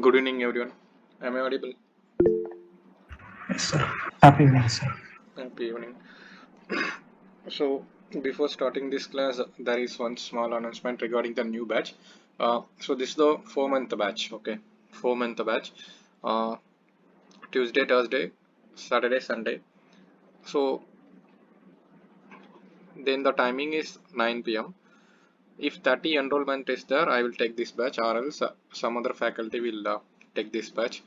Good evening, everyone. Am I audible? Yes, sir. Happy evening, sir. Happy evening. So, before starting this class, there is one small announcement regarding the new batch. So, this is the 4-month batch. Okay, 4-month batch. Uh, Tuesday, Thursday, Saturday, Sunday. So, then the timing is 9 p.m. If 30 enrollment is there, I will take this batch, or else some other faculty will take this batch.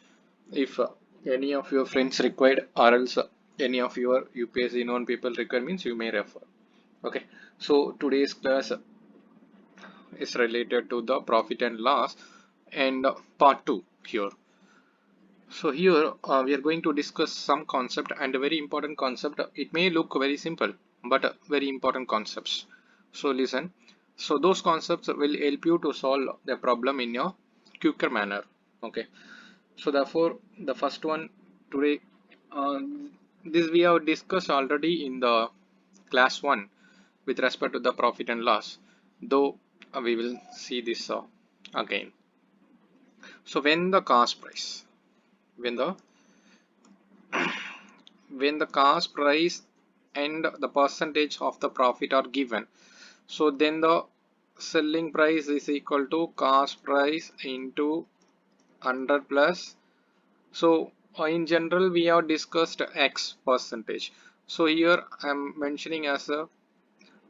If any of your friends required, or else any of your UPSC known people require, means you may refer. Okay, so today's class is related to the profit and loss and part 2 here. So here we are going to discuss some concept and a very important concept. It may look very simple, but very important concepts. So listen. So those concepts will help you to solve the problem in a quicker manner. Okay. So therefore, the first one today, uh, this we have discussed already in the class 1 with respect to the profit and loss, though we will see this again. So when the cost price, when the when the cost price and the percentage of the profit are given, so then the selling price is equal to cost price into 100 plus. So in general we have discussed X percentage. So here I am mentioning as a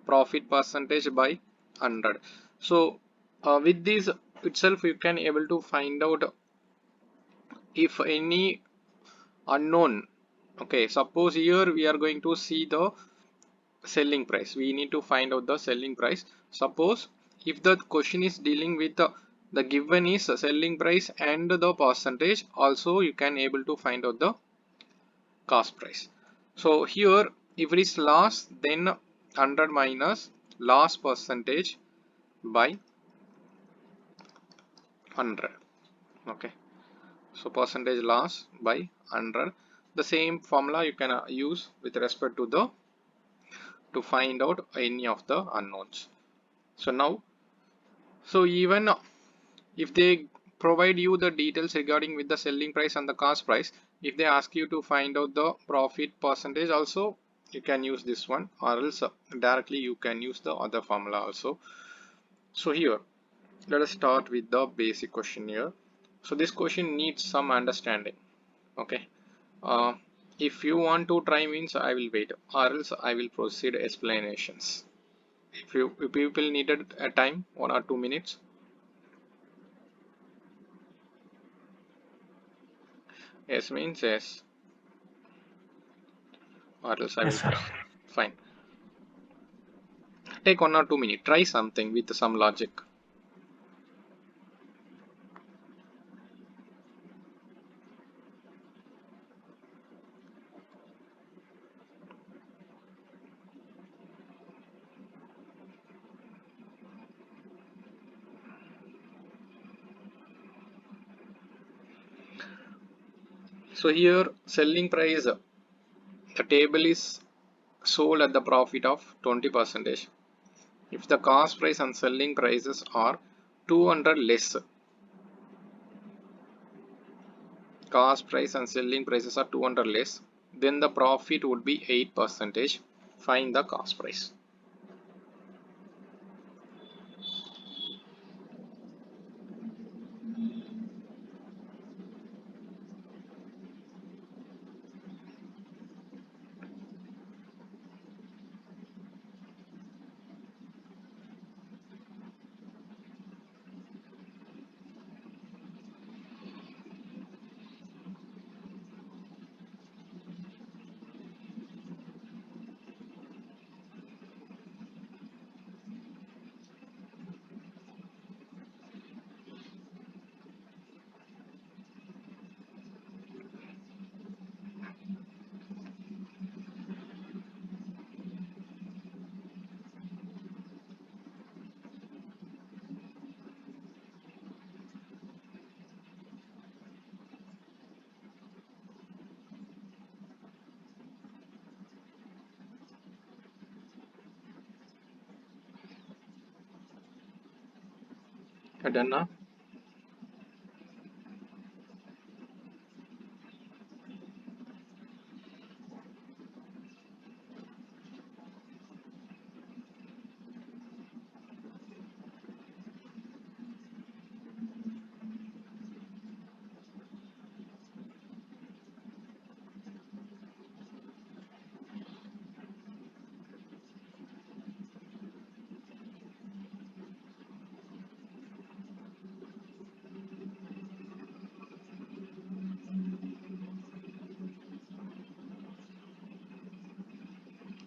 profit percentage by 100. So with this itself you can able to find out if any unknown. Okay, suppose here we are going to see the selling price. We need to find out the selling price. Suppose if the question is dealing with the given is selling price and the percentage, also you can able to find out the cost price. So here if it is loss, then 100 minus loss percentage by 100. Okay, so percentage loss by 100. The same formula you can use with respect to the to find out any of the unknowns. So now, so even if they provide you the details regarding with the selling price and the cost price, if they ask you to find out the profit percentage, also you can use this one, or else directly you can use the other formula also. So here let us start with the basic question here. So this question needs some understanding. Okay, uh, if you want to try, means I will wait, or else I will proceed explanations. If people needed a time 1 or 2 minutes. Yes means yes, or else I Yes, will sir. proceed. Fine. Take 1 or 2 minutes. Try something with some logic. So here selling price, the table is sold at the profit of 20%. If the cost price and selling prices are 200 less, cost price and selling prices are 200 less, then the profit would be 8%. Find the cost price. Done now?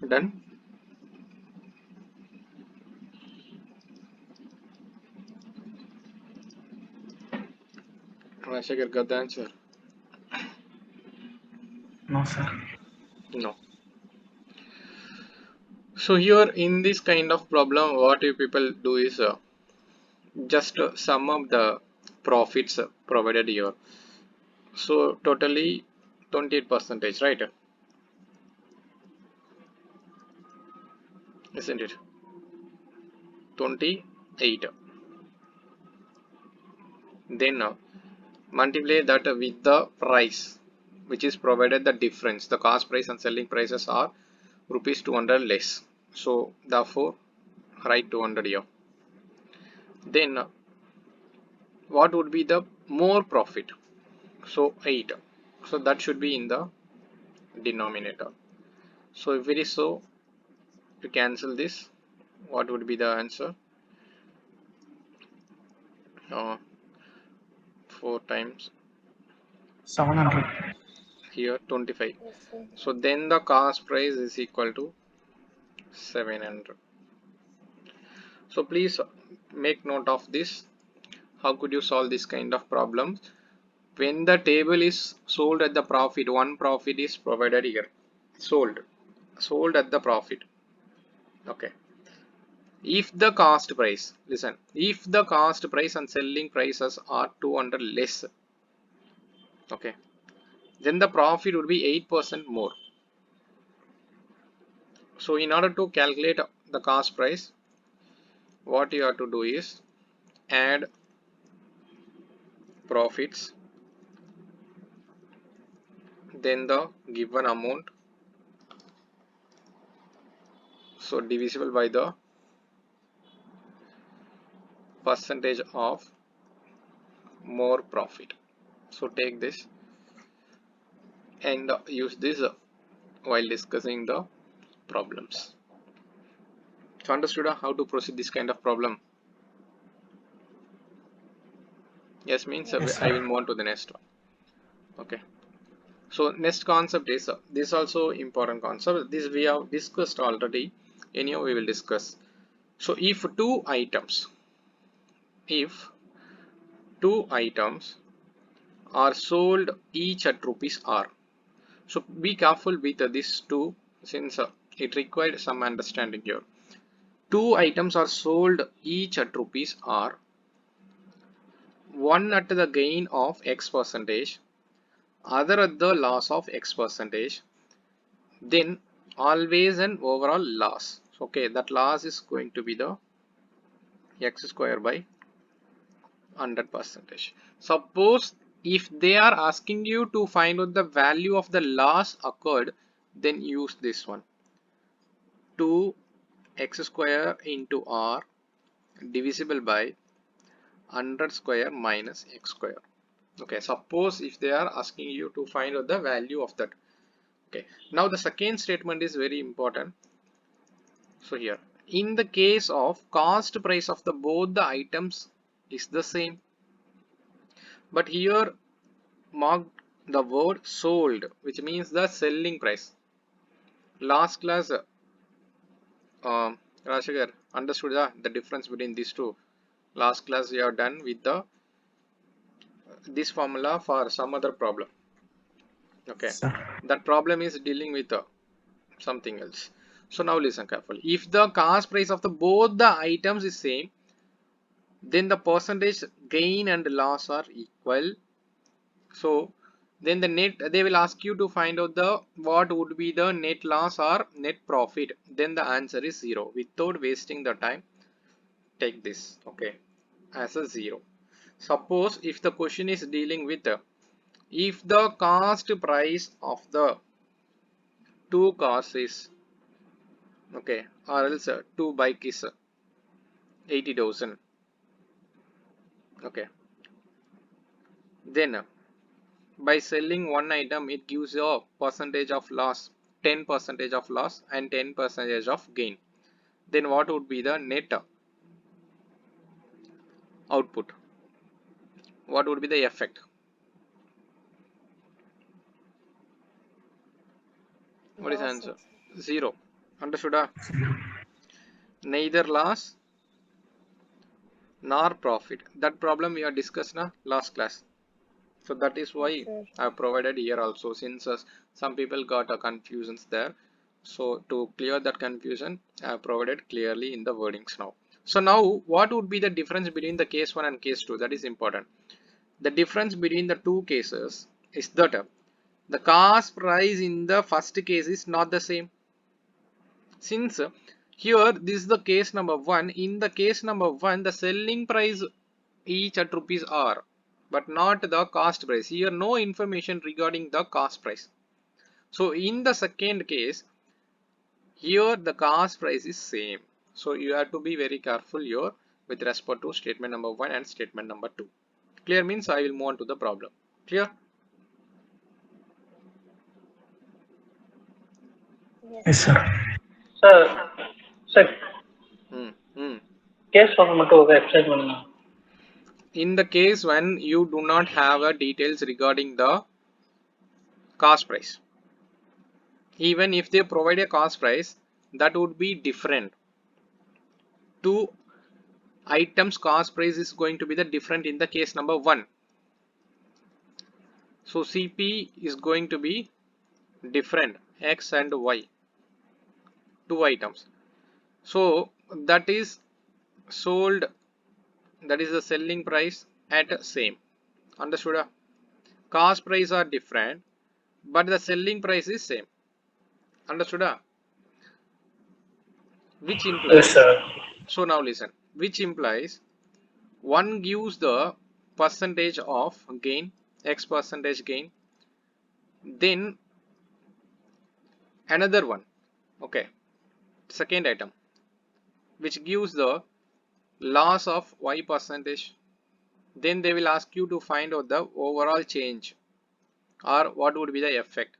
Done. Rashikar got the answer? No, sir. No. So here in this kind of problem, what you people do is just sum up the profits provided here. So totally 28%, right? Isn't it? 28. Then multiply that with the price, which is provided the difference. The cost price and selling prices are rupees 200 less. So therefore, write 200 here. Then what would be the more profit? So 8. So that should be in the denominator. So if it is so, to cancel this, what would be the answer? 4 times 700. here 25. So then the cost price is equal to 700. So please make note of this. How could you solve this kind of problems? When the table is sold at the profit, one profit is provided here. Sold at the profit. Okay. If the cost price, listen, if the cost price and selling prices are 200 less, okay, then the profit would be 8% more. So in order to calculate the cost price, what you have to do is add profits, then the given amount, so divisible by the percentage of more profit. So take this and use this while discussing the problems. So understood how to proceed this kind of problem? Yes, means Yes, I will sir. move on to the next one. Okay. So next concept is this also important concept. This we have discussed already. Anyhow, we will discuss. So if two items are sold each at rupees R. So be careful with this two, since it required some understanding here. Two items are sold each at rupees R. One at the gain of X percentage, other at the loss of X percentage. Then always an overall loss. So, okay, that loss is going to be the X square by 100%. Suppose if they are asking you to find out the value of the loss occurred, then use this one. 2x square into R divisible by 100 square minus x square. Okay, suppose if they are asking you to find out the value of that. Okay, now the second statement is very important. So here, in the case of cost price of the both the items is the same, but here mark the word sold, which means the selling price. Last class, Rashikar understood the difference between these two. Last class we have done with the this formula for some other problem. Okay, Sir. that problem is dealing with something else. So now listen carefully. If the cost price of the both the items is same, then the percentage gain and loss are equal. So then the net, they will ask you to find out the what would be the net loss or net profit. Then the answer is 0. Without wasting the time, take this, okay, as a 0. Suppose if the question is dealing with if the cost price of the two cars is, okay, or else two bike is 80,000. Okay, then by selling one item it gives you a percentage of loss, 10% of loss and 10% of gain. Then what would be the net output? What would be the effect? What is the answer? Losses. 0. Understood? Neither loss nor profit. That problem we have discussed in last class. So that is Yes, why sir. I have provided here also, since some people got confusions there. So to clear that confusion, I have provided clearly in the wordings now. So now what would be the difference between the case 1 and case 2? That is important. The difference between the two cases is that the cost price in the first case is not the same. Since here this is the case number 1, in the case number 1 the selling price each at rupees R, but not the cost price. Here no information regarding the cost price. So in the second case, here the cost price is same. So you have to be very careful here with respect to statement number 1 and statement number 2. Clear means I will move on to the problem. Clear? Yes, Yes, sir. sir. Sir, sir, Hmm. Hmm. case one மட்டும் explain பண்ணுங்க. In the case when you do not have details regarding the cost price, even if they provide a cost price, that would be different. Two items cost price is going to be the different in the case number 1. So CP is going to be different, X and Y, two items. So that is sold, that is the selling price at same. Understood? Cost price are different, but the selling price is same. Understood? Which Yes, implies, sir. so now listen, which implies one gives the percentage of gain, X percentage gain, then another one, okay, second item, which gives the loss of Y percentage. Then they will ask you to find out the overall change or what would be the effect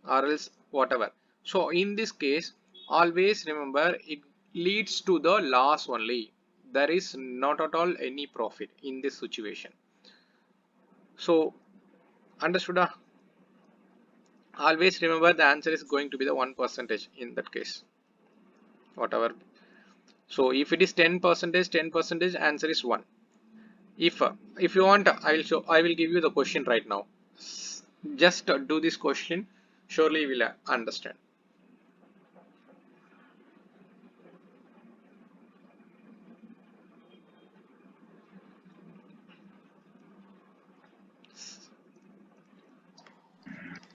or else whatever. So in this case, always remember it leads to the loss only. There is not at all any profit in this situation. So understood? Always remember the answer is going to be the 1% in that case. Whatever. So if it is 10%, answer is 1. If you want, I will give you the question right now. Just do this question, surely you will understand.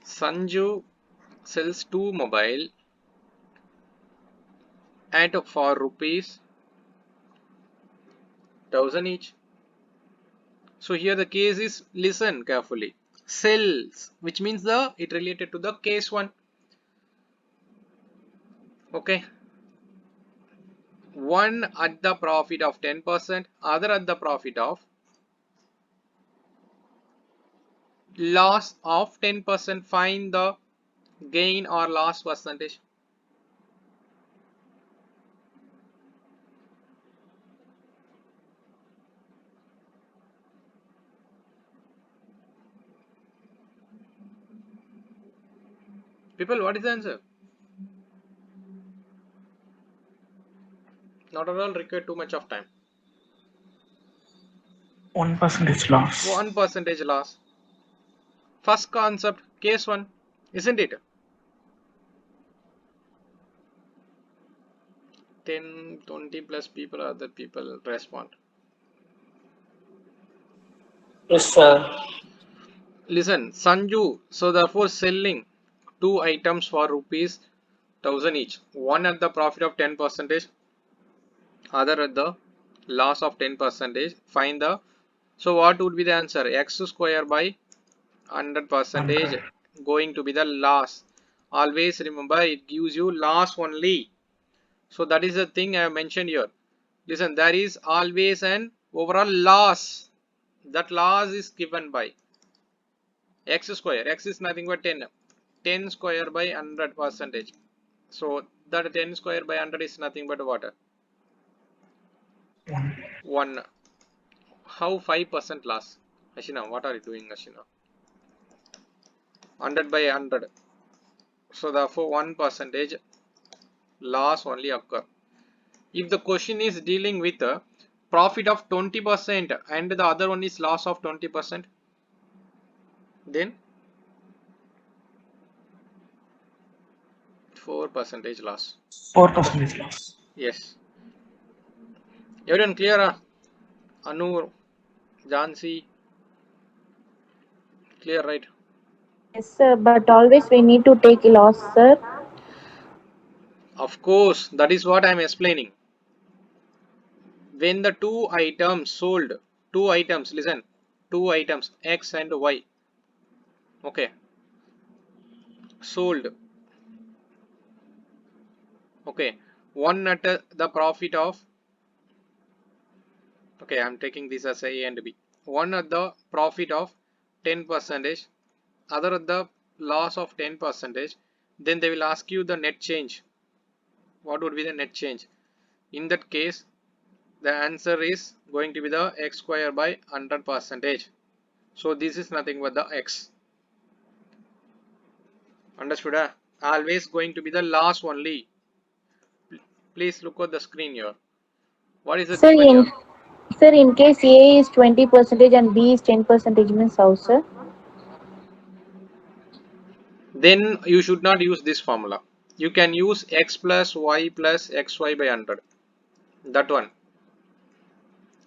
Sanju sells two mobile at for rupees 1000 each. So here the case is, listen carefully, sells, which means the it related to the case 1. Okay, one at the profit of 10%, other at the profit of loss of 10%. Find the gain or loss percentage. People, what is the answer? Not at all require too much of time. 1% loss. 1% loss. First concept, case 1, isn't it? 10, 20 plus people, other people respond. Yes, sir. Listen, Sanju, so therefore selling two items for rupees 1000 each. One at the profit of 10%, other at the loss of 10%. Find the, so what would be the answer? X square by 100% going to be the loss. Always remember it gives you loss only. So that is the thing I have mentioned here. Listen, there is always an overall loss. That loss is given by x square. X is nothing but 10. 10 square by 100%. So that 10 square by 100 is nothing but what? 1. How 5% loss? Ashina, what are you doing, Ashina? 100 by 100. So therefore 1%. loss only occur. If the question is dealing with a profit of 20% and the other one is loss of 20%, then 4% loss. 4% loss. Yes. Everyone clear? Anu, Jansi, clear, right? Yes, sir, but always we need to take a loss, sir. Of course, that is what I am explaining. When the two items sold, two items, listen, two items, X and Y, okay, sold, okay, one at the profit of, okay, I am taking this as A and B, one at the profit of 10%, other at the loss of 10%, then they will ask you the net change. What would be the net change? In that case, the answer is going to be the x square by 100%. So this is nothing but the x. Understood? Always going to be the loss only. Please look at the screen here. What is the Sir, given here? in case A is 20% and B is 10% means how, sir? Then you should not use this formula. You can use x plus y plus xy by 100. That one.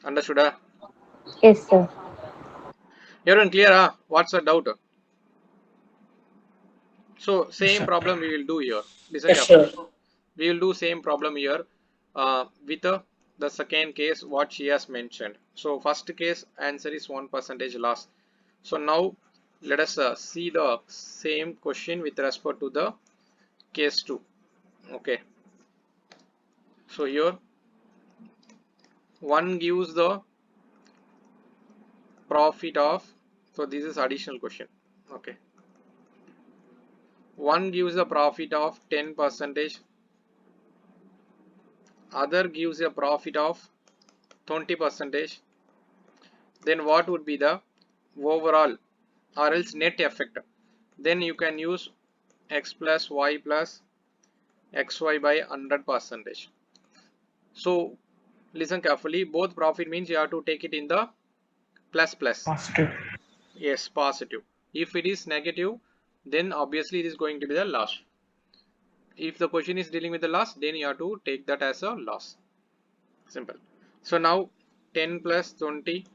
Understood? Yes, sir. Everyone clear? What's the doubt? So Yes, same sir. problem we will do here. Listen Yes, sir. carefully. We will do same problem here with the second case what she has mentioned. So first case answer is 1% loss. So now let us see the same question with respect to the case 2. Okay. So here one gives the profit of, so this is additional question. Okay. One gives a profit of 10%, other gives a profit of 20%. Then what would be the overall or else net effect? Then you can use x plus y plus xy by 100%. So listen carefully, both profit means you have to take it in the plus plus. Positive. Yes, positive. If it is negative, then obviously it is going to be the loss. If the question is dealing with the loss, then you have to take that as a loss. Simple. So now 10 plus 20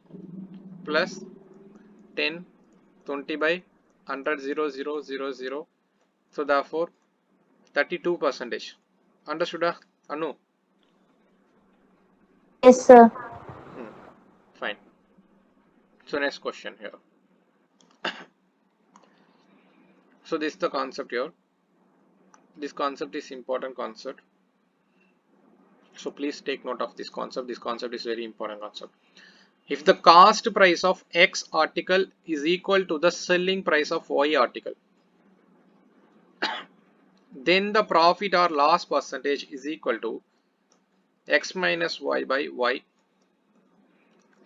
plus 10, 20 by 100, 0, 0, 0, 0. So therefore 32%. Understood, Anu? Yes, sir. Fine. So next question here. So this is the concept here. This concept is important concept. So please take note of this concept. This concept is very important concept. If the cost price of X article is equal to the selling price of Y article, then the profit or loss percentage is equal to X minus Y by Y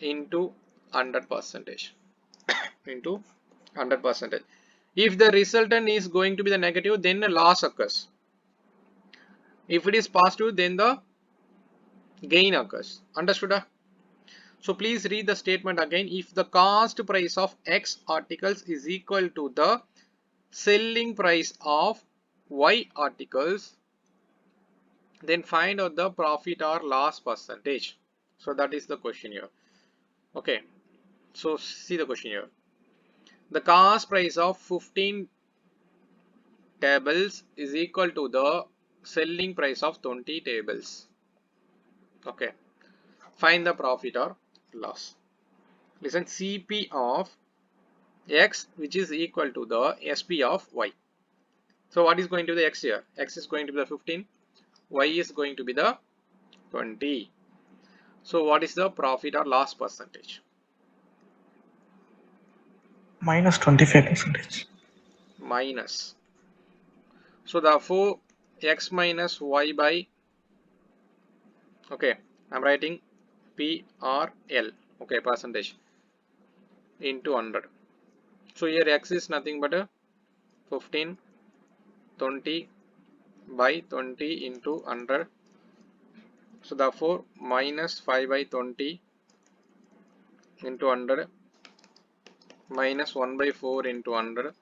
into 100%. Into 100%. If the resultant is going to be the negative, then a loss occurs. If it is positive, then the gain occurs. Understood? So please read the statement again. If the cost price of X articles is equal to the selling price of Y articles, then find out the profit or loss percentage. So that is the question here. Okay. So see the question here. The cost price of 15 tables is equal to the selling price of 20 tables. Okay. Find the profit or loss. Listen, CP of X which is equal to the SP of Y. So what is going to be the X here? X is going to be the 15. Y is going to be the 20. So what is the profit or loss percentage? Minus 25%. Minus. So therefore X minus Y by, okay, I'm writing PRL, okay, percentage into 100. So here X is nothing but a 15, 20, by 20 into 100. So therefore minus 5 by 20 into 100 minus 1 by 4 into 100.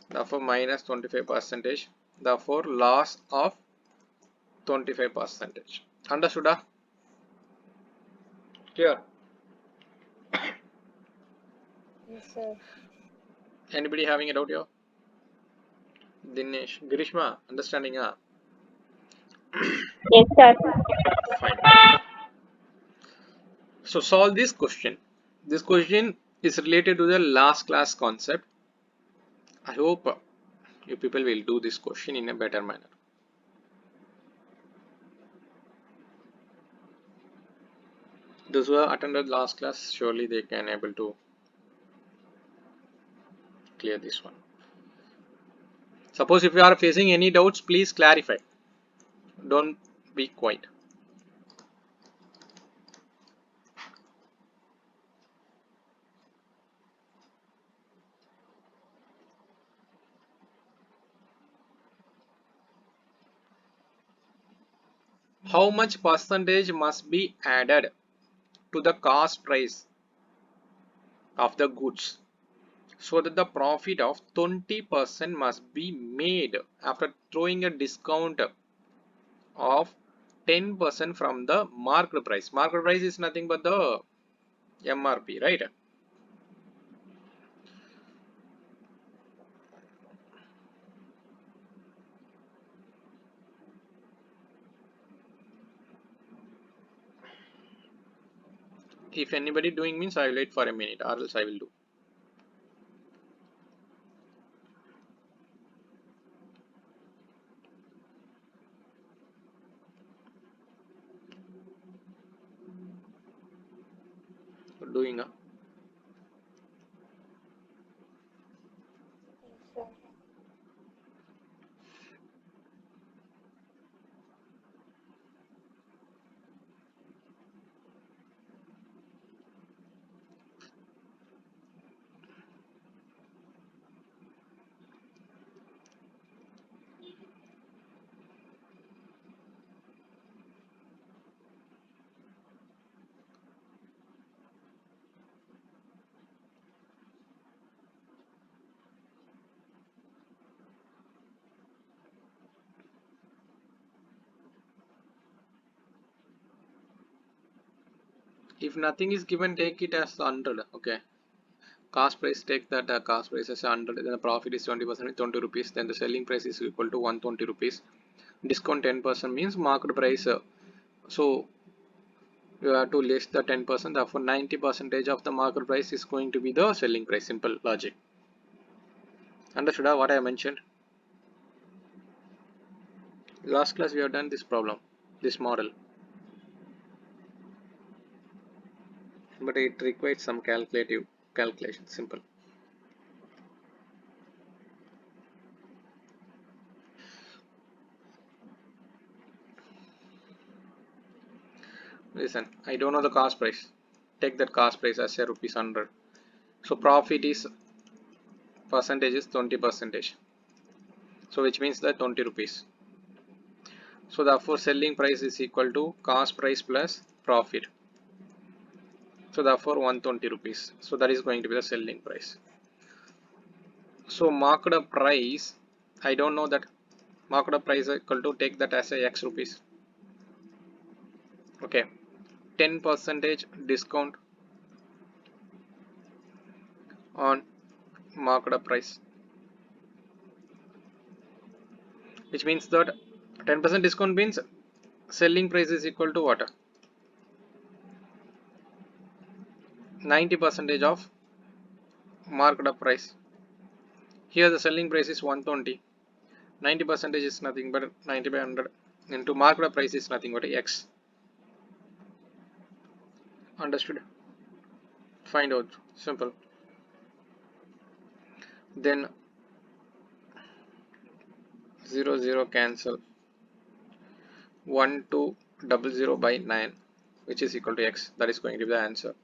Therefore minus 25 percentage. Therefore loss of 25 percentage. Understood? Clear? Yes, sir. Anybody having a doubt here? Dinesh, Grishma, understanding? Yes, sir. Fine. So solve this question. This question is related to the last class concept. I hope you people will do this question in a better manner. Those who have attended last class, surely they can able to clear this one. Suppose if you are facing any doubts, please clarify. Don't be quiet. How much percentage must be added to the cost price of the goods so that the profit of 20% must be made after throwing a discount of 10% from the market price. Market price is nothing but the MRP, right? If anybody doing means I will wait for a minute or else I will do. Doing Yes, sir. if nothing is given, take it as 100. Okay, cost price, take that cost price as 100, then the profit is 20%, 20 rupees, then the selling price is equal to 120 rupees. Discount 10% means market price. So you have to less the 10%, therefore 90 percentage of the market price is going to be the selling price. Simple logic. Understood what I mentioned? Last class we have done this problem, this model, but it requires some calculation. Simple. Listen, I don't know the cost price. Take that cost price as a rupees 100. So profit is percentage is 20 percentage. So which means that 20 rupees. So therefore selling price is equal to cost price plus profit. So therefore 120 rupees. So that is going to be the selling price. So marked up price, I don't know that marked up price is equal to, take that as a X rupees. Okay, 10 percentage discount on marked up price, which means that 10% discount means selling price is equal to what? 90 percentage of marked up price. Here the selling price is 120. 90 percentage is nothing but 90 by 100 into marked up price is nothing but X. Understood? Find out. Simple. Then 0 0 cancel. 1200 by 9, which is equal to X. That is going to be the answer.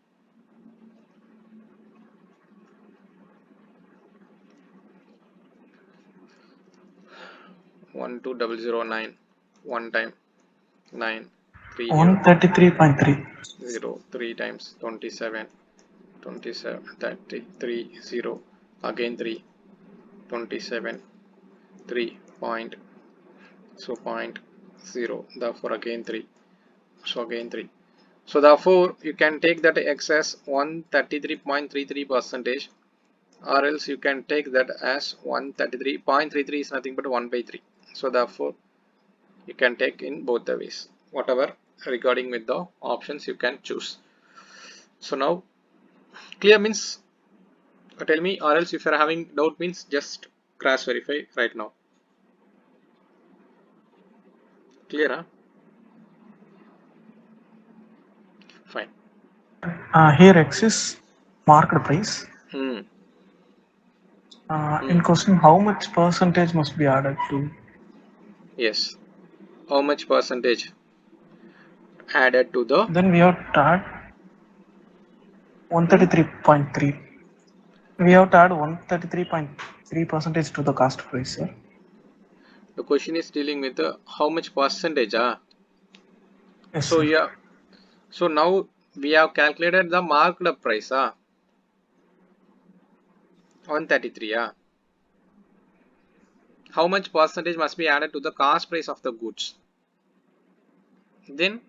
12009 one time 9 3 here 133.3. 0 3 times 27 27 33 0 again 3 27 3 point so point 0 therefore again 3 so again 3 so therefore you can take that x as 133.33 percentage or else you can take that as 133.33 is nothing but 1 by 3 so therefore you can take in both the ways whatever regarding with the options you can choose. So now clear means tell me or else if you are having doubt means just cross verify right now. Clear, huh? Fine. Here X is market price. Hmm. In question, how much percentage must be added to? Yes. How much percentage added to the? Then we have to add 133.3. We have to add 133.3 percentage to the cost price, sir. The question is dealing with how much percentage. Yes, So sir. yeah. So now we have calculated the marked up price. 133. How much percentage must be added to the cost price of the goods? Then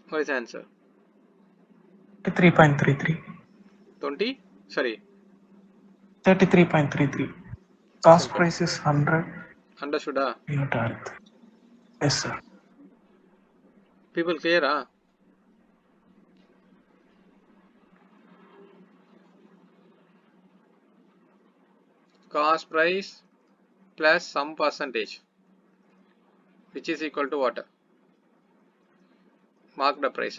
what is the answer? 33.33. 20. Sorry. 33.33. Cost Simple. price is 100. Understood? We have to add it. Yes, sir. People clear? Cost price plus some percentage, which is equal to what? Marked up price.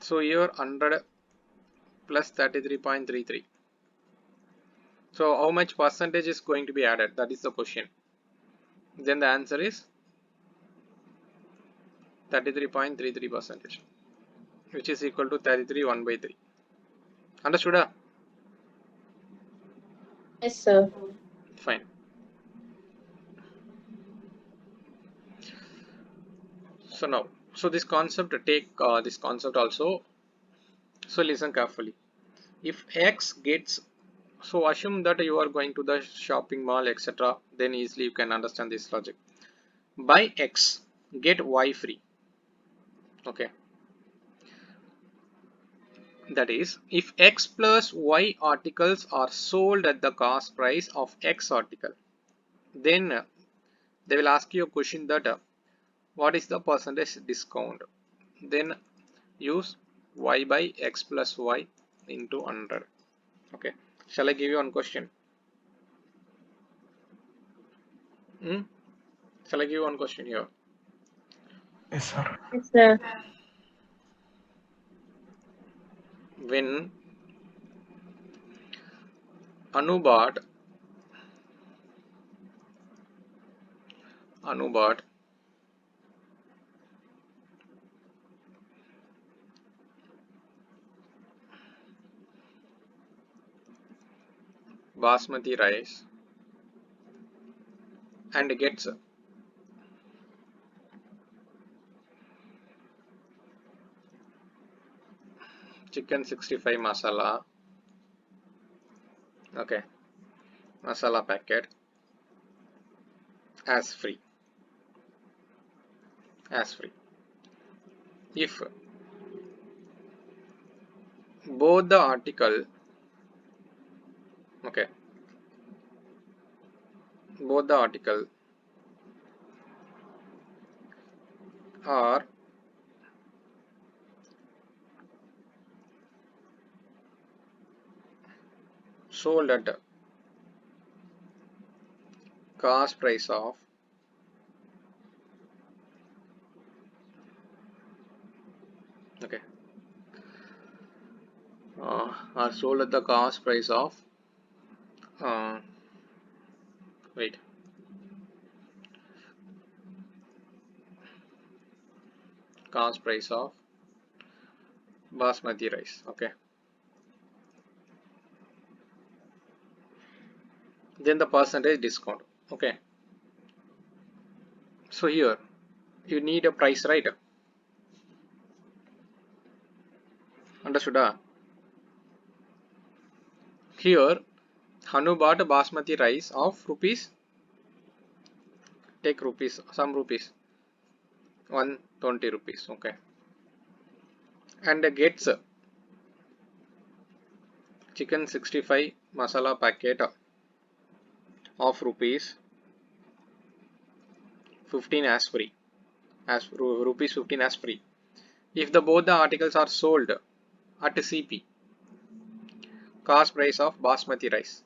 So here 100 plus 33.33. So how much percentage is going to be added? That is the question. Then the answer is 33.33 percentage, which is equal to 33 1 by 3. Understood? Yes, sir. Fine. So now, so this concept, take this concept also. So listen carefully. If X gets, so assume that you are going to the shopping mall, etc. Then easily you can understand this logic. Buy X, get Y free. Okay. That is, if X plus Y articles are sold at the cost price of X article, then they will ask you a question that what is the percentage discount? Then use Y by X plus Y into 100. Okay. Shall I give you one question? Shall I give you one question here? Yes, sir. Yes, sir. When Anu bought basmati rice and gets chicken 65 masala, okay, masala packet as free. If both the article, okay, both the article are sold at cost price of okay are sold at the cost price of uh, wait cost price of basmati rice, okay. then the percentage discount. Okay, so here you need a price, right? Understood? Here Hanu bought a basmati rice of rupees, take rupees, some rupees, 120 rupees. Okay, and gets chicken 65 masala packet of rupees 15 as free, as rupees 15 as free. If the both the articles are sold at CP, cost price of basmati rice,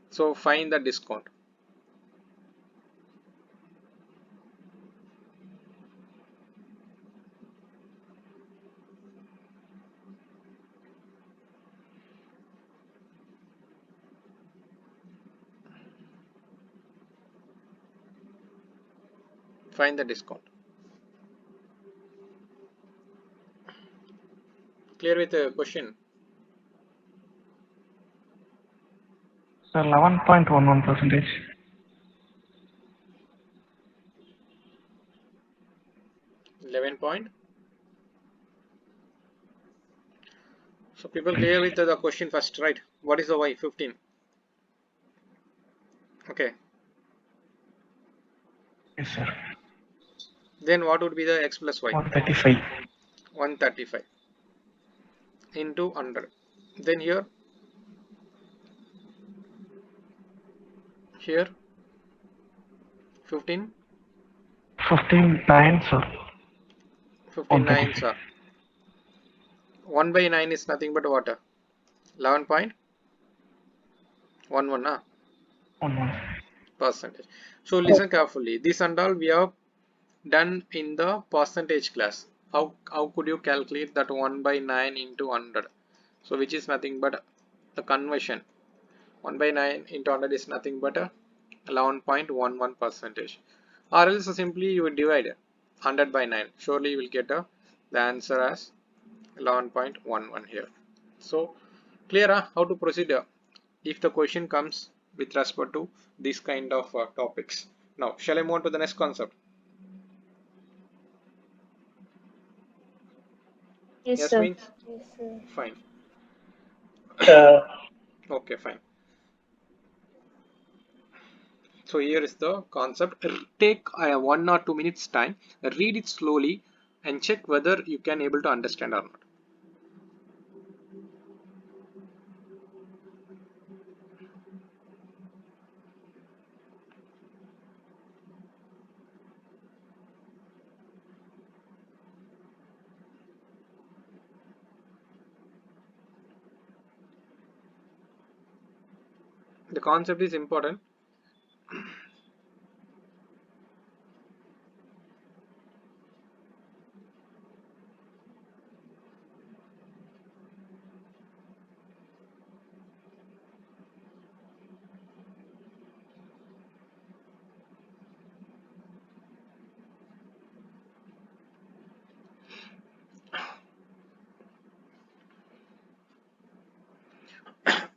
so find the discount. Find the discount. Clear with the question? So 11.11 percentage. 11 point. So people clear with the question first, right? What is the y? 15. Okay. Yes, sir. Then what would be the x plus y? 135. 135 into 100. Then here 15. 59, sir. 59, sir. 1 by 9 is nothing but what? 11.11 percentage. So listen carefully. This and all we have done in the percentage class. How could you calculate that 1 by 9 into 100? So which is nothing but the conversion. 1 by 9 into 100 is nothing but 11.11 percentage. Or else simply you would divide 100 by 9. Surely you will get the answer as 11.11 here. So clear how to proceed if the question comes with respect to this kind of topics. Now shall I move on to the next concept? Yes, Yes sir. means fine. Uh, Okay, fine. So here is the concept. Take 1 or 2 minutes time, read it slowly and check whether you can able to understand or not. The concept is important.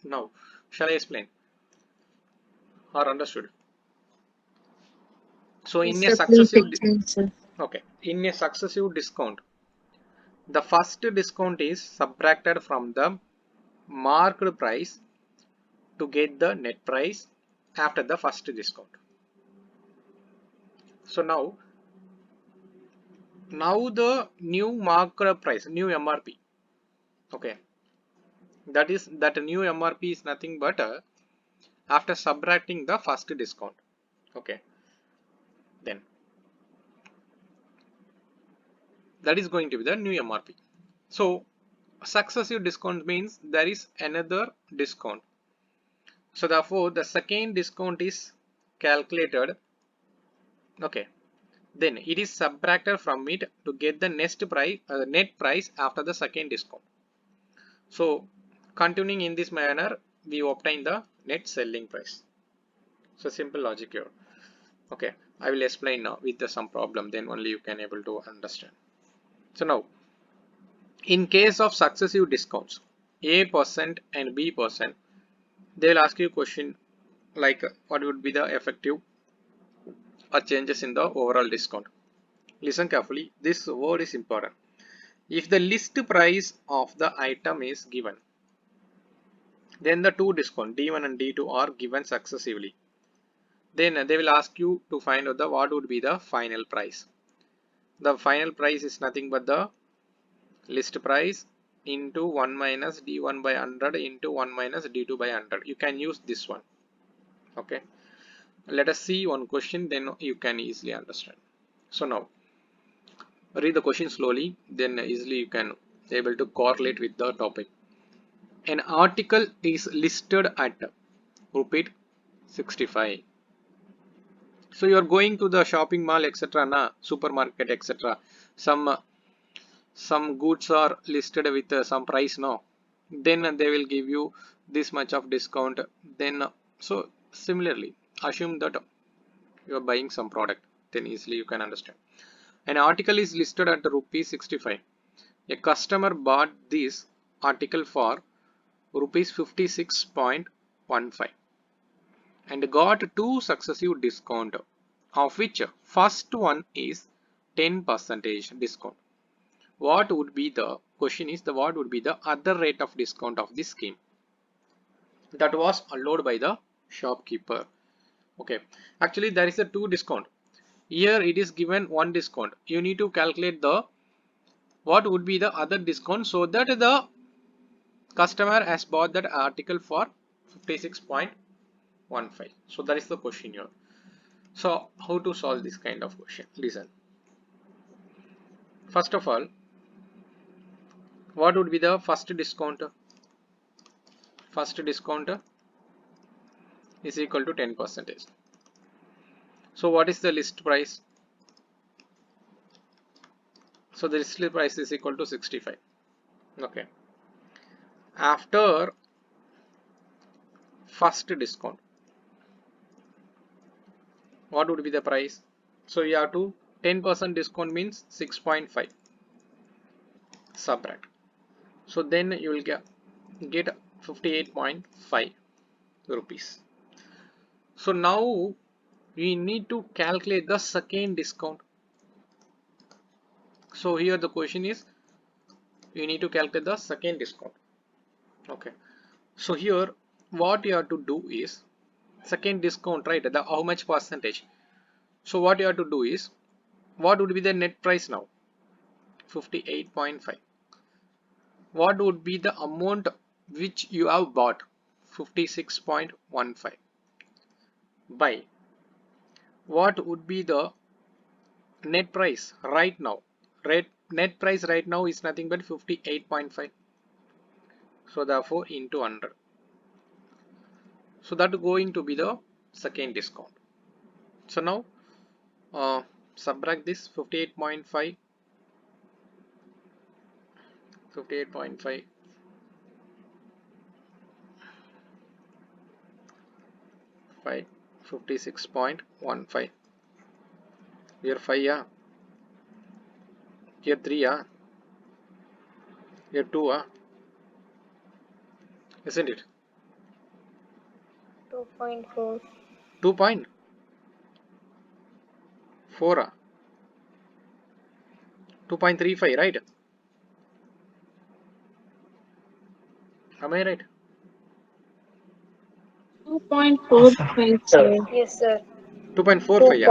Now shall I explain or understood? So Yes, in a sir. Please successive explain, sir. okay, in a successive discount, the first discount is subtracted from the marked price to get the net price after the first discount. So now the new marked price, new MRP, okay, that new MRP is nothing but after subtracting the first discount. Okay, then that is going to be the new MRP. So successive discount means there is another discount. So therefore the second discount is calculated. Okay, then it is subtracted from it to get the next price, net price after the second discount. So continuing in this manner, we obtain the net selling price. So simple logic here. Okay, I will explain now with some problem, then only you can able to understand. So now in case of successive discounts, A% and B%, they will ask you question like what would be the effective or changes in the overall discount. Listen carefully, this word is important. If the list price of the item is given, then the two discount D1 and D2 are given successively. Then they will ask you to find out the what would be the final price. The final price is nothing but the list price into 1 minus D1 by 100 into 1 minus D2 by 100. You can use this one. Okay. Let us see one question, then you can easily understand. So now read the question slowly, then easily you can able to correlate with the topic. An article is listed at, repeat, 65. So you are going to the shopping mall, etc., na supermarket, etc. Some goods are listed with some price, no, then they will give you this much of discount. Then so similarly assume that you are buying some product, then easily you can understand. An article is listed at rupees 65. A customer bought this article for rupees 56.15 and got two successive discount, of which first one is 10% discount. What would be the question is the what would be the other rate of discount of this scheme that was allowed by the shopkeeper? Okay, actually there is a two discount. Here it is given one discount. You need to calculate the what would be the other discount so that the customer has bought that article for 56.15. So that is the question here. So how to solve this kind of question? Listen. First of all, what would be the first discount? First discount is equal to 10%. So what is the list price? So the list price is equal to 65. Okay. After first discount, what would be the price? So you have to 10% discount means 6.5. Subtract. So then you will get 58.5 rupees. So now we need to calculate the second discount. So here the question is you need to calculate the second discount. Okay. So here what you have to do is second discount, right? The how much percentage? So what you have to do is what would be the net price now? 58.5. What would be the amount which you have bought? 56.15 by what would be the net price right now? Net price right now is nothing but 58.5. So therefore into 100. So that is going to be the second discount. So now subtract this 58.5 by 56.15. Here 5, yeah. Here 3, yeah. Here 2, yeah. Isn't it? 2.4. 2.4, 2.35, right? Am I right? 2.45, sir. Yes, sir. 2.45, yeah.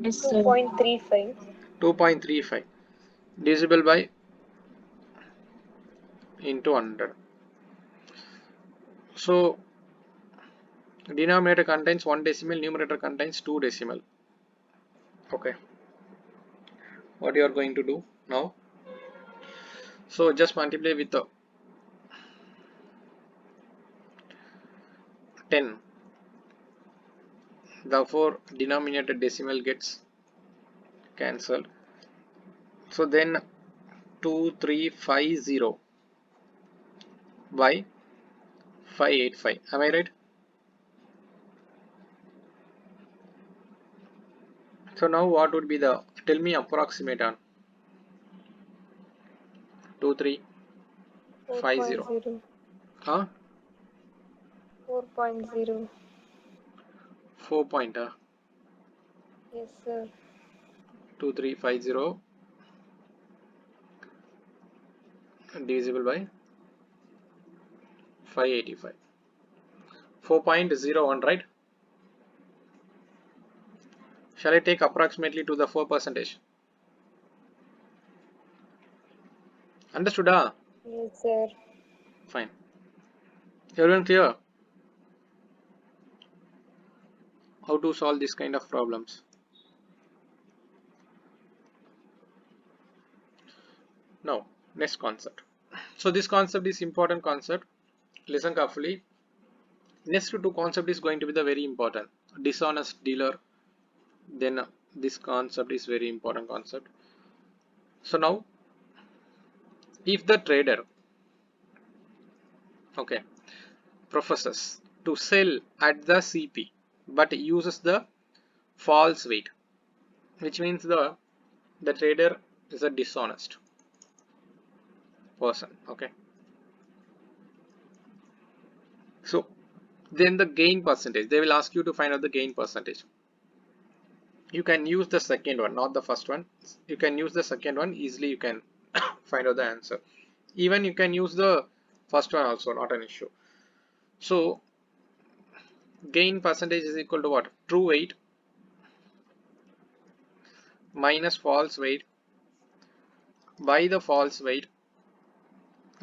Yes, sir. 2.35. 2.35 divisible by into 100. So denominator contains 1 decimal, numerator contains 2 decimal. Okay. What you are going to do now? So just multiply with 10. Therefore denominator decimal gets cancelled. So then 2350 by 585. Am I right? So now what would be the, tell me approximate on 2350. 4.0. Huh? 4.0. 4 point. Yes, sir. 2350 divisible by 585. 4.01, right? Shall I take approximately to the 4%? Understood? Yes, sir. Fine. Everyone clear? How to solve this kind of problems? Now, next concept. So this concept is important concept. Listen carefully. Next two concept is going to be the very important. Dishonest dealer. Then this concept is very important concept. So now, if the trader, okay, professes to sell at the CP but uses the false weight, which means the trader is a dishonest person. Okay, so then the gain percentage, they will ask you to find out the gain percentage. You can use the second one, not the first one. You can use the second one, easily you can find out the answer. Even you can use the first one also, not an issue. So gain percentage is equal to what? True weight minus false weight by the false weight,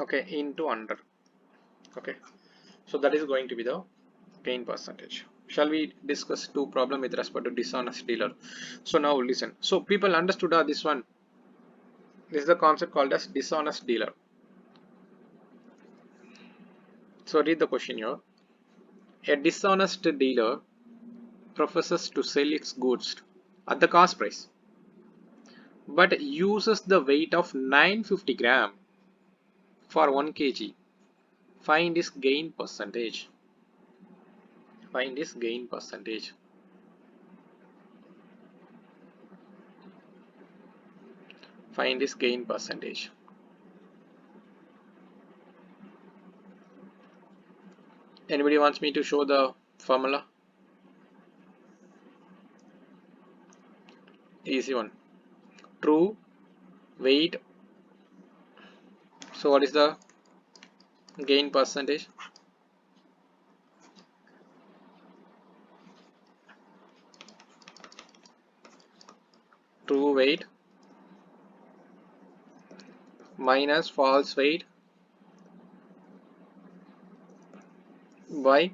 okay, into 100. Okay, so that is going to be the gain percentage. Shall we discuss two problem with respect to dishonest dealer? So now listen. So people understood this one. This is the concept called as dishonest dealer. So read the question here. A dishonest dealer professes to sell its goods at the cost price but uses the weight of 950 gram for 1 kg. Find his gain percentage. Find his gain percentage. Find his gain percentage. Anybody wants me to show the formula? Easy one. True weight. So what is the gain percentage? True weight minus false weight by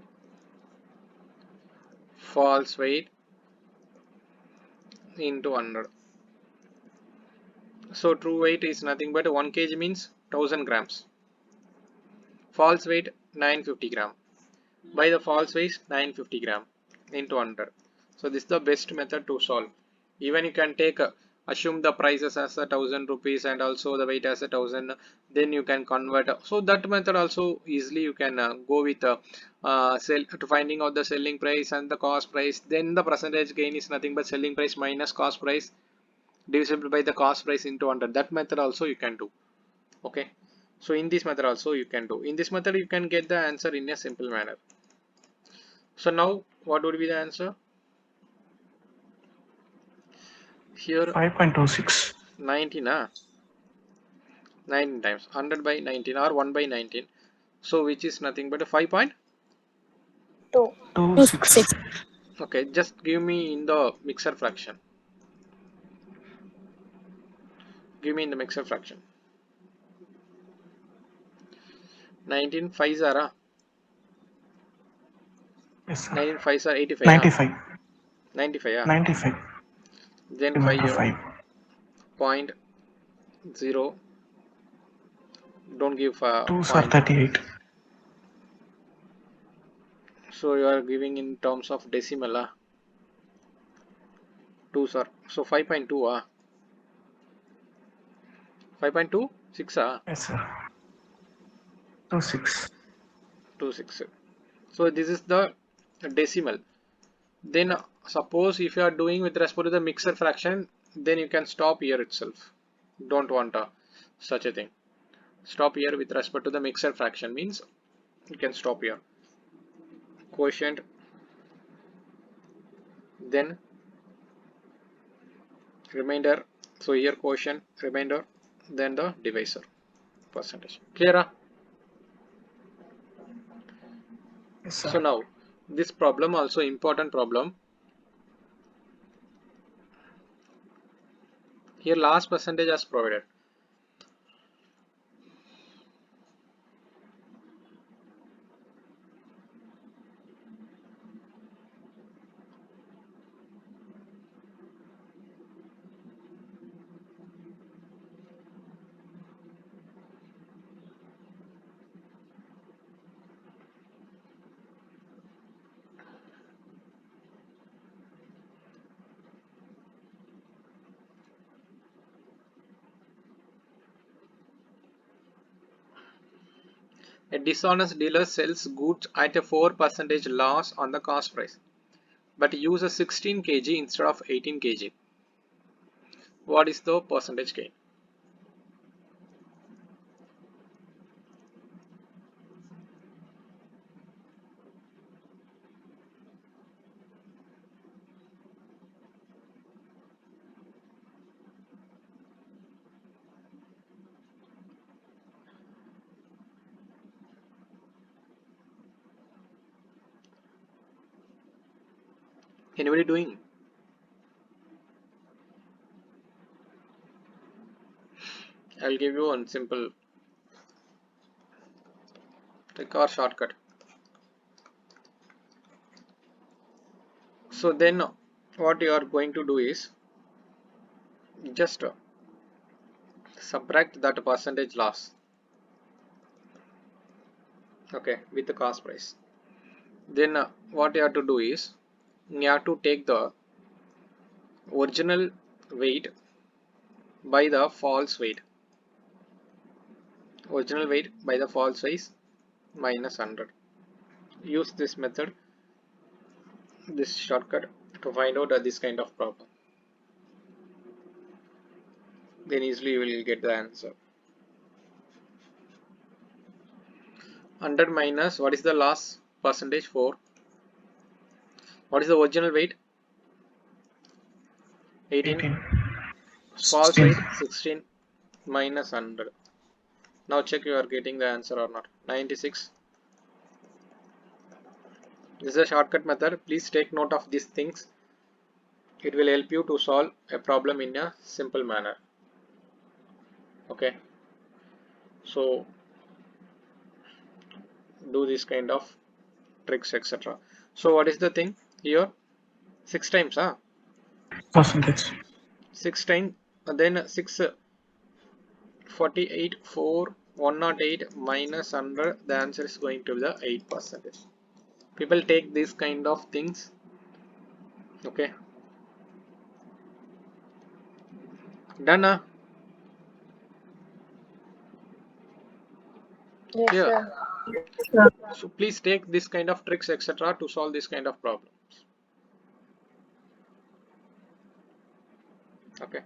false weight into 100. So true weight is nothing but 1 kg means 1000 grams. False weight 950 gram. By the false weight 950 gram into 100. So this is the best method to solve. Even you can take assume the prices as 1000 rupees and also the weight as 1000, then you can convert. So that method also easily you can go with sell to finding out the selling price and the cost price. Then the percentage gain is nothing but selling price minus cost price divisible by the cost price into 100. That method also you can do. Okay, so in this method also you can do. In this method you can get the answer in a simple manner. So now what would be the answer? Here 5.26. 19, 19 times 100 by 19 or 1 by 19. So which is nothing but a 5 Two. 2.6. Okay, just give me in the mixer fraction. Give me in the mixer fraction. 19 5s are Yes, sir. 19 5s are 85. 95. 95. 95. Then 5 Remember here. 5. 0.0. Don't give 2s are point. 38. So you are giving in terms of decimal. 2s are so 5.2. 5.2 6. Yes, sir. 2.6. 2.6. So this is the decimal. Then suppose if you are doing with respect to the mixer fraction, then you can stop here itself. Don't want such a thing. Stop here with respect to the mixer fraction means you can stop here. Quotient then remainder. So here quotient, remainder, then the divisor percentage. Clear? Yes, So sir. now this problem also important problem. Here last percentage as provided. A dishonest dealer sells goods at a 4% loss on the cost price, but uses 16 kg instead of 18 kg. What is the percentage gain? Anybody doing? I'll give you one simple trick or shortcut. So then what you are going to do is just subtract that percentage loss, okay, with the cost price. Then what you have to do is you have to take the original weight by the false weight, original weight by the false weight minus 100. Use this method, this shortcut, to find out this kind of problem. Then easily you will get the answer. 100 minus, what is the loss percentage? 4. What is the original weight? 18. 18. False 16. weight 16 minus 100. Now check you are getting the answer or not. 96. This is a shortcut method. Please take note of these things. It will help you to solve a problem in a simple manner. Okay. So do this kind of tricks, etc. So what is the thing here? 6 times, huh? Percentage. 6 times, then 6 48 4 108 minus 100. The answer is going to be the 8%. People take these kind of things. Okay, done. Yes, Clear. sir. So please take this kind of tricks, etc. to solve this kind of problems. Okay.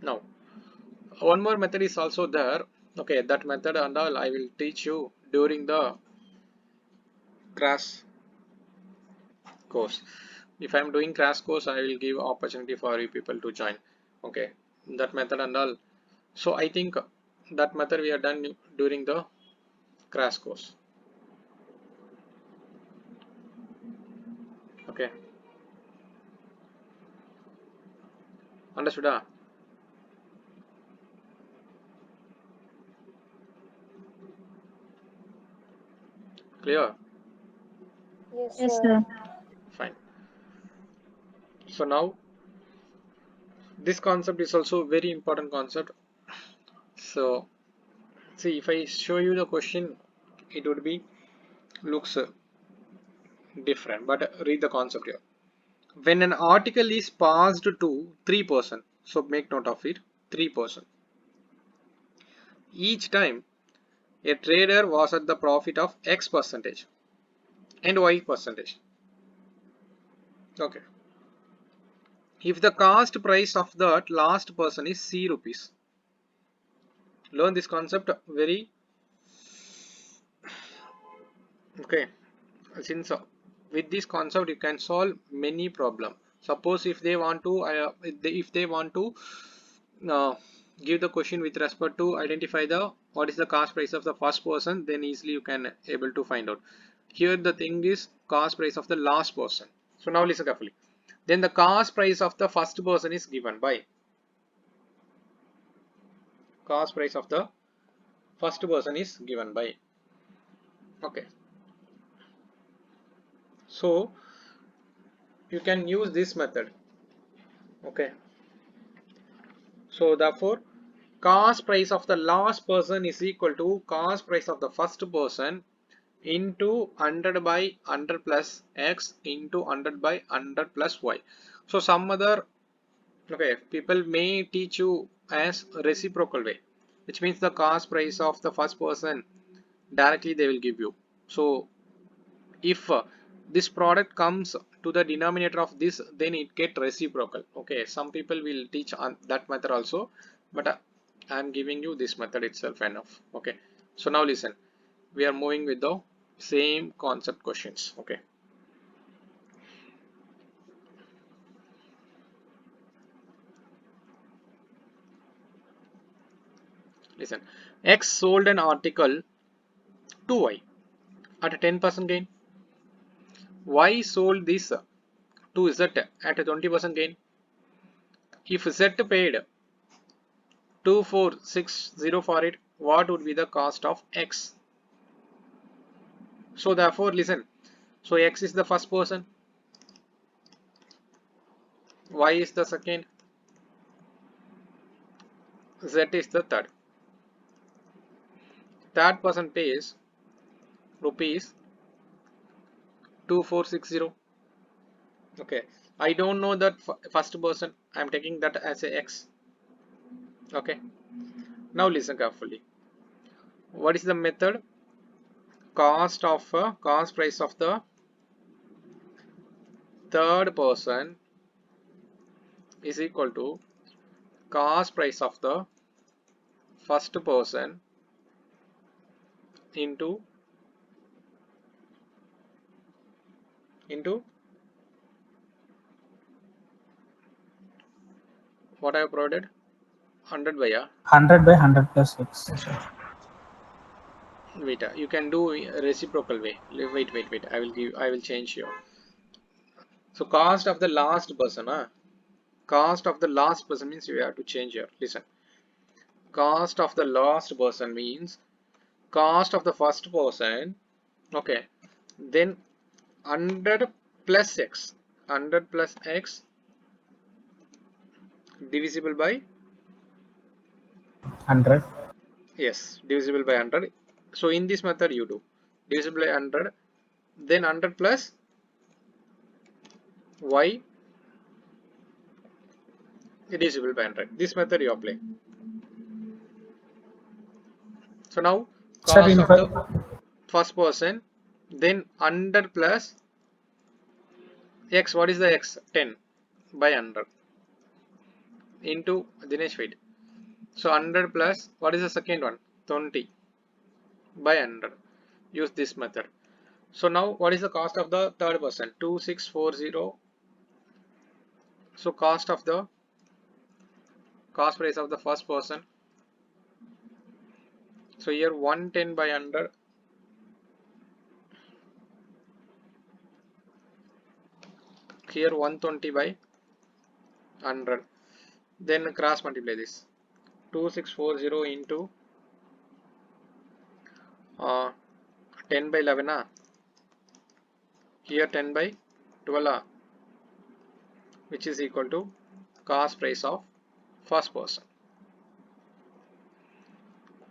Now one more method is also there. Okay, that method and all I will teach you during the crash course. If I am doing crash course, I will give opportunity for you people to join. Okay, that method and all. So I think that method we are done during the crash course. Okay, understood? Clear? Yes, Yes, sir. sir. Fine. So now this concept is also very important concept. So see, if I show you the question, it would be looks different, but read the concept here. When an article is passed to 3%, so make note of it, 3%. Each time a trader was at the profit of X percentage and Y percentage. Okay. If the cost price of that last person is C rupees. Learn this concept very okay. Since with this concept you can solve many problem. Suppose if they want to give the question with respect to identify the what is the cost price of the first person, then easily you can able to find out. Here the thing is cost price of the last person. So now listen carefully. Then the cost price of the first person is given by cost price of the first person is given by. Okay, so you can use this method. Okay, so therefore cost price of the last person is equal to cost price of the first person into 100 by 100 plus x into 100 by 100 plus y. So some other people may teach you as reciprocal way, which means the cost price of the first person directly they will give you. So if this product comes to the denominator of this, then it get reciprocal. Okay, some people will teach on that method also, but I am giving you this method itself enough. Okay, so now listen, we are moving with the same concept questions. Okay, listen, X sold an article to Y at a 10% gain. Y sold this to Z at a 20% gain. If Z paid 2460 for it, what would be the cost of X? So therefore listen, so X is the first person, Y is the second, Z is the third. Third person pays rupees 2460. Okay, I don't know that first person, I am taking that as a X. Okay, now listen carefully. What is the method? Cost price of the third person is equal to cost price of the first person into what I have provided, 100 by 100 by 100 plus x. wait, you can do a reciprocal way. Wait, I will change here. So cost of the last person, cost of the last person means you have to change here. Listen, cost of the last person means cost of the first person. Okay, then 100 plus x, 100 plus x divisible by 100. yes, divisible by 100. So in this method you do divisible by 100, then 100 plus y divisible by 100. This method you apply. So now Sir, cost in of the first person, then 100 plus x. What is the x? 10 by 100 into Dinesh, wait. So 100 plus what is the second one? 20 by 100. Use this method. So now what is the cost of the third person? 2640. So cost price of the first person. So here 110 by 100. Here 120 by 100. Then cross multiply this. 2640 into 10 by 11. Here 10 by 12, which is equal to cost price of first person.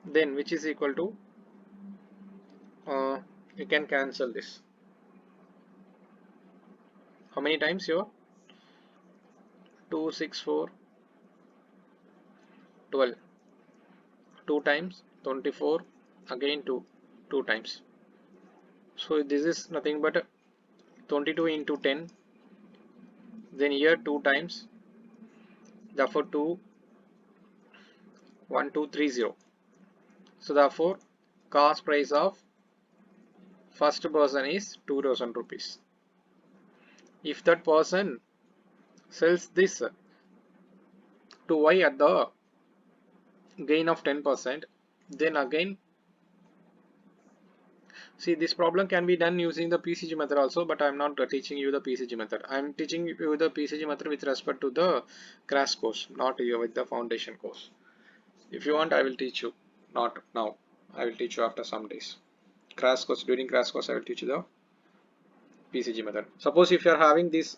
Then which is equal to you can cancel this. How many times here? 264 12, 2 times 24, again 2 times. So this is nothing but 22 into 10, then here 2 times, therefore 2 1230. So therefore cost price of first person is 2000 rupees. If that person sells this to Y at the gain of 10%, then again, see, this problem can be done using the PCG method also, but I am not teaching you the PCG method. I am teaching you the PCG method with respect to the crash course, not with the foundation course. If you want, I will teach you. Not now. I will teach you after some days. Crash course, during crash course, I will teach you the PCG method. Suppose if you are having this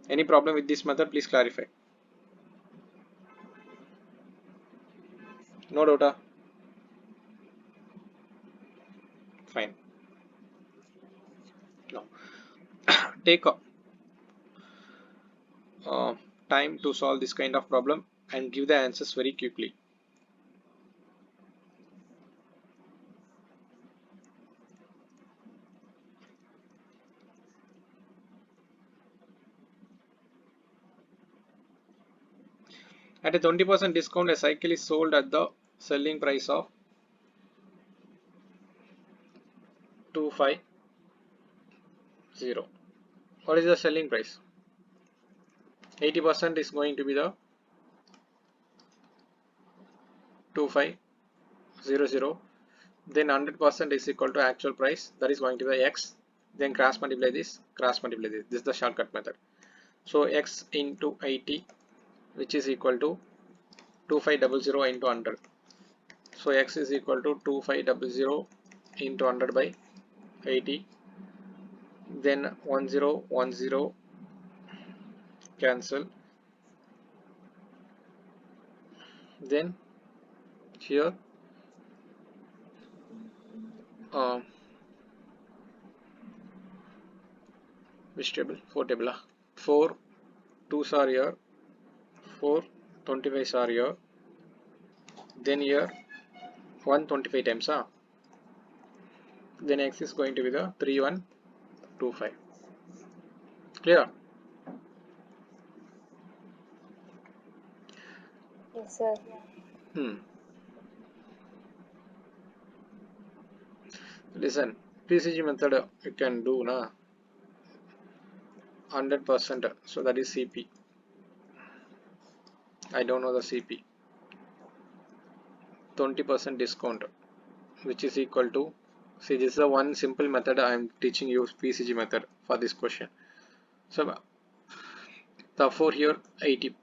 any problem with this method, please clarify. No doubt. Fine. No. Take time to solve this kind of problem and give the answers very quickly. At a 20% discount, a cycle is sold at the selling price of 250. What is the selling price? 80% is going to be the 2500. Then 100% is equal to actual price, that is going to be the x. Then cross multiply this, cross multiply this. This is the shortcut method. So x into 80, which is equal to 2500 into 100. So x is equal to 2500 into 100 by 80. Then 1010 cancel. Then here which table? 4 table. 4 2s are here, 4 25s are here. Then here 125 times. Then x is going to be the 3125. Clear? Yes, sir. Listen, PCG method you can do na 100%. So that is CP. I don't know the CP. 20% discount, which is equal to, see, this is the one simple method I am teaching you, PCG method for this question. So therefore here 80.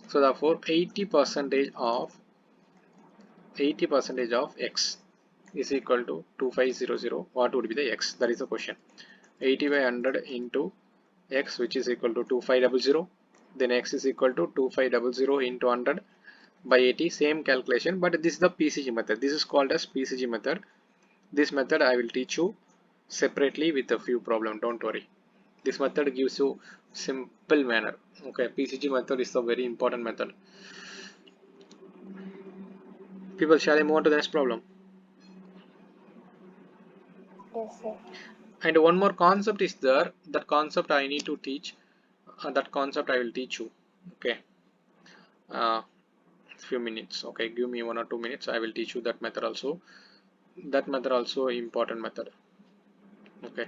So therefore 80% of x is equal to 2500. What would be the x? That is the question. 80 by 100 into x, which is equal to 2500. Then x is equal to 2500 into 100 by 80. Same calculation, but this is the PCG method. This is called as PCG method. This method I will teach you separately with a few problems. Don't worry. This method gives you simple manner. Okay, PCG method is a very important method. People, shall I move on to the next problem? Yes, sir. And one more concept is there. That concept I need to teach. That concept I will teach you. Okay. Few minutes. Okay, give me 1 or 2 minutes. I will teach you that method also. That method also important method. Okay.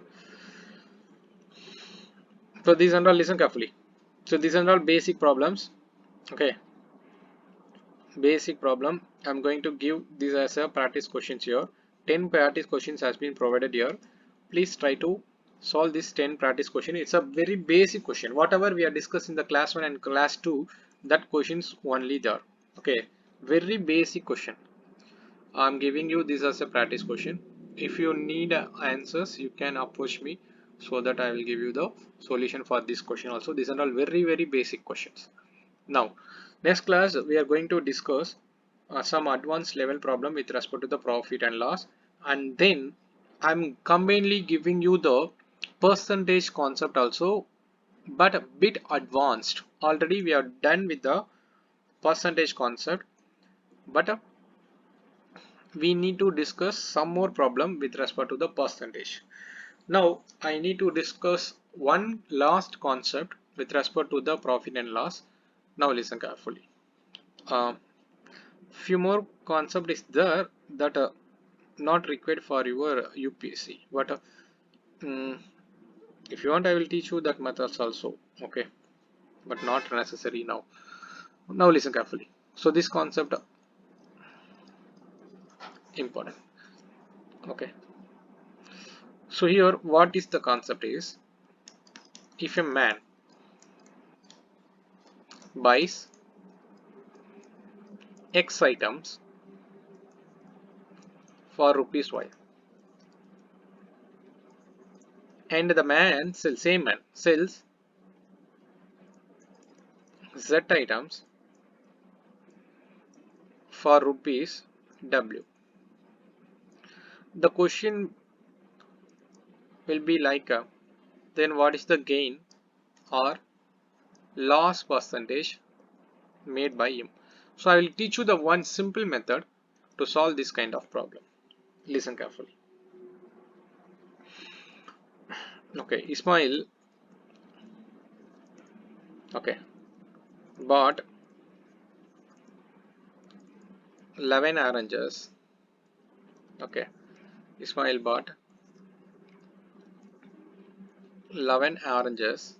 So these are all, listen carefully. So these are all basic problems. Okay. Basic problem. I'm going to give this as a practice questions here. 10 practice questions has been provided here. Please try to solve this 10 practice question. It's a very basic question. Whatever we are discussing in the class 1 and class 2, that questions only there. Okay, very basic question. I'm giving you this as a practice question. If you need answers, you can approach me so that I will give you the solution for this question also. These are all very basic questions. Now, next class we are going to discuss some advanced level problem with respect to the profit and loss, and then I'm combinedly giving you the percentage concept also, but a bit advanced. Already we are done with the percentage concept, but we need to discuss some more problem with respect to the percentage. Now I need to discuss one last concept with respect to the profit and loss. Now listen carefully. Few more concept is there that not required for your UPSC, but If you want, I will teach you that methods also, okay, but not necessary now. Now listen carefully. So this concept important, okay. So here what is the concept is, if a man buys X items for rupees Y, and the man sells, same man sells Z items for rupees W, the question will be like then what is the gain or loss percentage made by him? So I will teach you the one simple method to solve this kind of problem. Listen carefully. Okay, Ismail, okay, bought 11 oranges. Okay, Ismail bought 11 oranges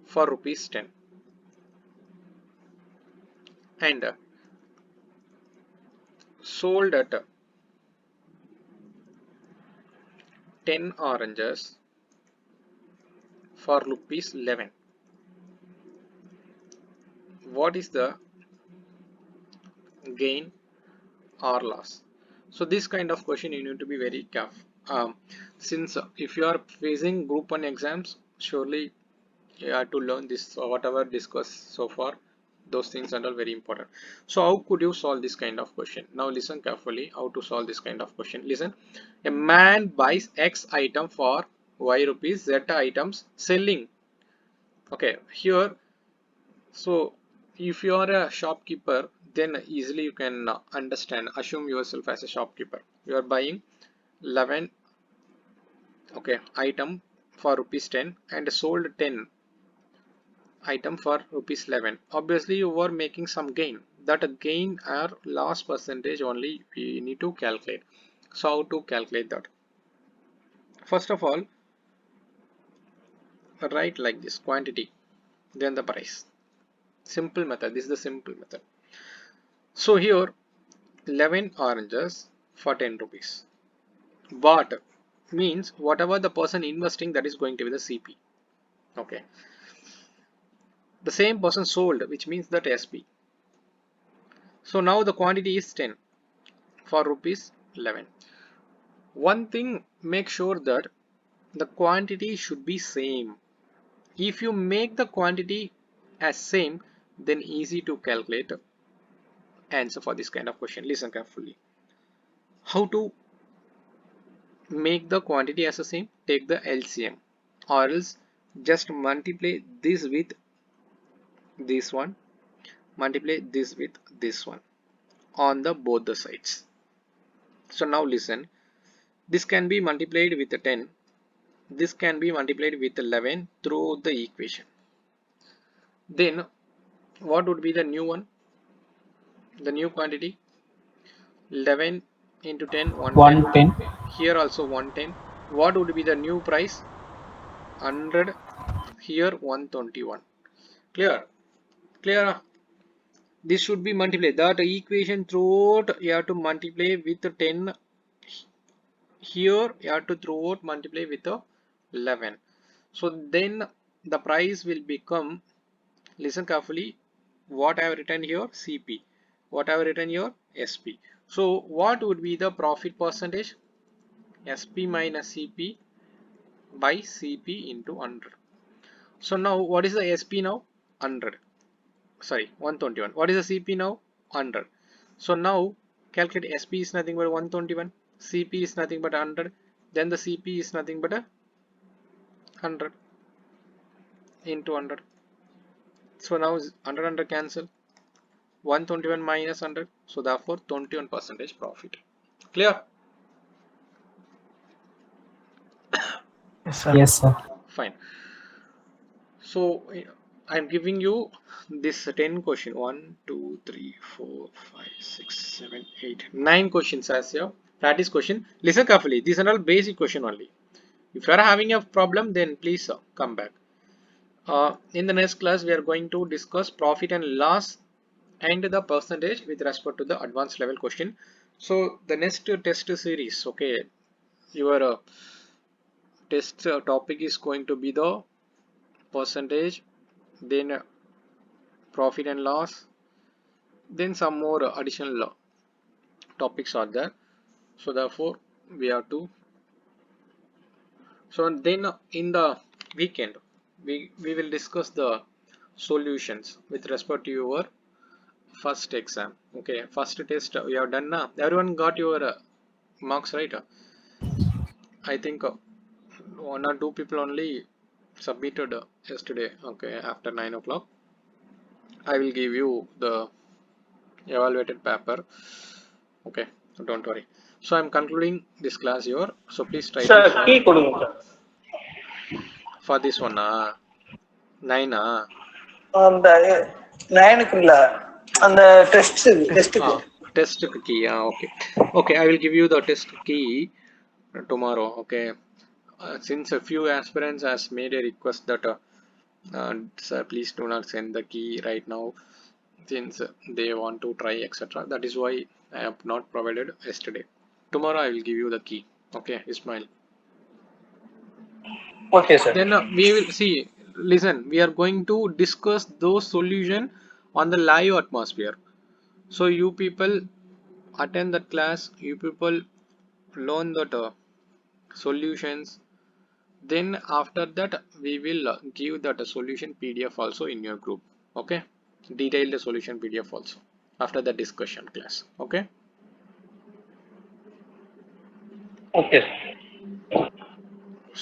for rupees 10, and sold at 10 oranges for rupees 11. What is the gain or loss? So this kind of question you need to be very careful, since if you are facing group 1 exams, surely you have to learn this, whatever discussed so far, those things are all very important. So how could you solve this kind of question? Now listen carefully how to solve this kind of question. Listen, a man buys X item for Y rupees, Z items selling. Okay, here, so if you are a shopkeeper, then easily you can understand, assume yourself as a shopkeeper. You are buying 11, okay, item for rupees 10 and sold 10 item for rupees 11. Obviously you were making some gain. That gain or loss percentage only we need to calculate. So how to calculate that? First of all, write like this: quantity, then the price. Simple method. This is the simple method. So here 11 oranges for 10 rupees. Bought means whatever the person investing, that is going to be the CP. Okay. The same person sold, which means that SP. So now the quantity is 10 for rupees 11. One thing, make sure that the quantity should be same. If you make the quantity as same, then easy to calculate answer for this kind of question. Listen carefully. How to make the quantity as the same? Take the LCM, or else just multiply this with this one, multiply this with this one on the both the sides. So now listen, this can be multiplied with 10, this can be multiplied with 11 through the equation. Then what would be the new one, the new quantity? 11 into 10, 110. Here also 110. What would be the new price? 100. Here 121. Clear? Clear? This should be multiplied. That equation throughout you have to multiply with 10. Here you have to throughout multiply with 11. So then the price will become, listen carefully, what I have written here? CP. What I have written here? SP. So what would be the profit percentage? SP minus CP by CP into 100. So now what is the SP now? 100. Sorry, 121. What is the CP now? 100. So now calculate SP is nothing but 121. CP is nothing but 100. Then the CP is nothing but 100 into 100. So now 100 cancel. 121 minus 100. So therefore 21% profit. Clear? Yes, sir. Yes, sir. Fine. So I am giving you this 10 question. 1, 2, 3, 4, 5, 6, 7, 8, 9 questions as your practice question. Listen carefully. These are all basic question only. If you are having a problem, then please come back. In the next class, we are going to discuss profit and loss and the percentage with respect to the advanced level question. So the next test series, okay, your test topic is going to be the percentage, then profit and loss, then some more additional topics are there. So therefore we have to, so then in the weekend we will discuss the solutions with respect to your first exam. Okay, first test we have done now. Everyone got your marks, right? I think one or two people only submitted yesterday. Okay, after 9 o'clock I will give you the evaluated paper. Okay, so don't worry. So I'm concluding this class here, so please try to sir solve key கொடுங்க sir. for this one. 9 அந்த 9க்கு இல்ல அந்த டெஸ்ட்டுக்கு test key. Okay, I will give you the test key tomorrow. Okay, since a few aspirants has made a request that sir, please do not send the key right now, since they want to try etc. That is why I have not provided yesterday. Tomorrow I will give you the key. Okay, Ismail. Okay sir. Then we will see, listen, we are going to discuss those solution on the live atmosphere. So you people attend that class, you people learn that solutions. Then after that we will give that solution PDF also in your group. Okay, detailed solution PDF also after the discussion class. Okay, okay.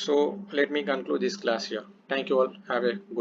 so let me conclude this class here. Thank you all, have a good